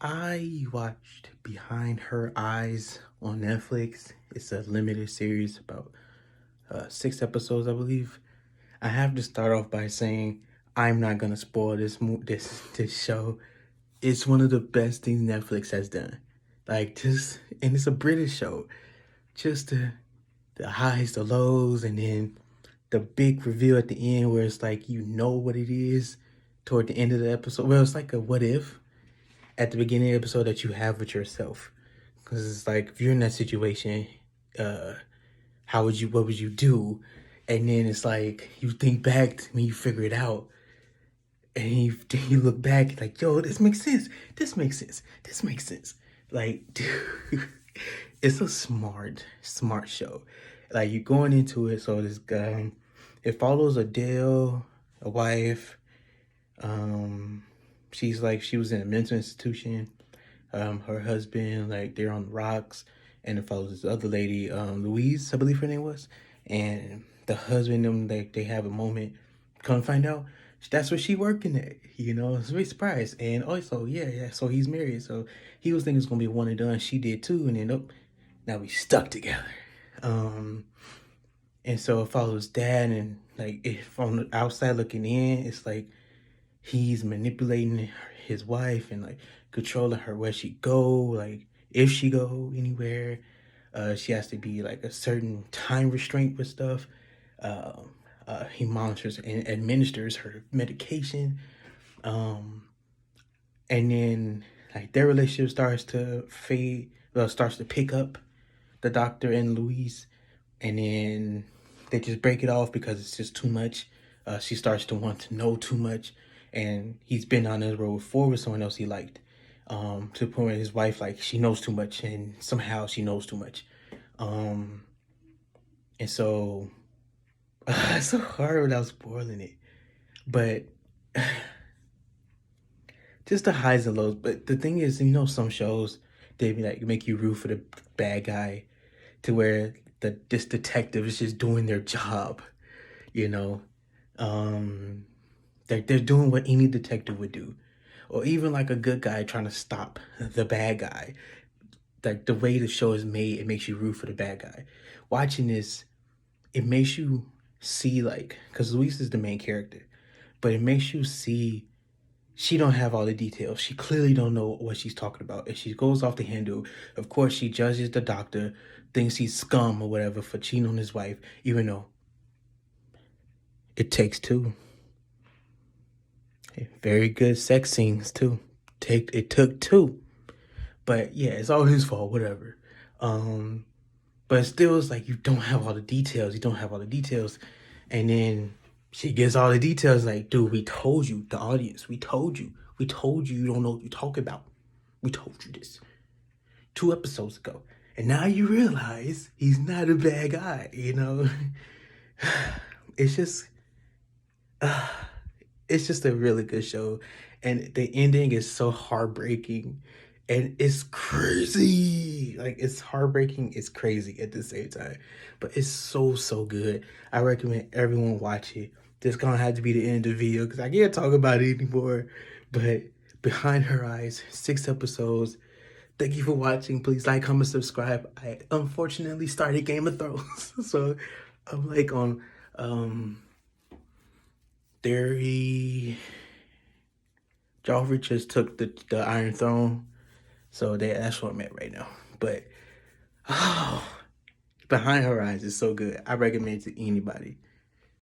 I watched Behind Her Eyes on Netflix. It's a limited series, about 6 episodes, I believe. I have to start off by saying I'm not gonna spoil this show. It's one of the best things Netflix has done. And it's a British show. Just the highs, the lows, and then the big reveal at the end where it's like you know what it is toward the end of the episode. Well, it's like a what if at the beginning of the episode that you have with yourself. Because it's like if you're in that situation, uh, what would you do? And then it's like you think back to when you figure it out, and you look back like, yo, this makes sense. This makes sense. This makes sense. Like, dude, it's a smart show. Like you going into it, so this guy, it follows Adele, a wife. Um, she was in a mental institution. Her husband, like they're on the rocks, and it follows this other lady, Louise, I believe her name was, and the husband, them, they have a moment. Come find out, that's where she working at. I was very surprised, and also, yeah. So he's married, so he was thinking it's gonna be one and done. She did too, and then nope, now we stuck together. Um, and so it follows dad, and like from the outside looking in, it's like he's manipulating his wife and like controlling her where she go, like if she go anywhere. She has to be like a certain time restraint with stuff. He monitors and administers her medication. Um, and then like their relationship starts to fade, well, starts to pick up, the doctor and Louise, and then they just break it off because it's just too much. She starts to want to know too much, and he's been on this road before with someone else he liked. To the point where his wife, like, she knows too much, and somehow she knows too much. Um, and so it's so hard without spoiling it, but just the highs and lows. But the thing is, some shows they be like make you root for the bad guy, to where this detective is just doing their job, you know. Um, they're doing what any detective would do, or even like a good guy trying to stop the bad guy. Like the way the show is made, it makes you root for the bad guy. Watching this, it makes you see, like, because Luis is the main character, but it makes you see she don't have all the details. She clearly don't know what she's talking about, and she goes off the handle. Of course, she judges the doctor, thinks he's scum or whatever for cheating on his wife, even though it takes two. Very good sex scenes too. It took two, but yeah, it's all his fault. Whatever. Um, but still, it's like you don't have all the details. You don't have all the details, and then she gets all the details. Like, dude, we told you, the audience. We told you. We told you you don't know what you're talking about. We told you this 2 episodes ago, and now you realize he's not a bad guy. It's just. It's just a really good show, and the ending is so heartbreaking, and it's crazy. Like, it's heartbreaking, it's crazy at the same time, but it's so good. I recommend everyone watch it. This gonna have to be the end of the video because I can't talk about it anymore. But Behind Her Eyes, 6 episodes. Thank you for watching. Please like, comment, subscribe. I unfortunately started Game of Thrones, so I'm like on theory. Joffrey just took the Iron Throne, so that's what I'm at right now. But oh, Behind Her Eyes is so good. I recommend it to anybody.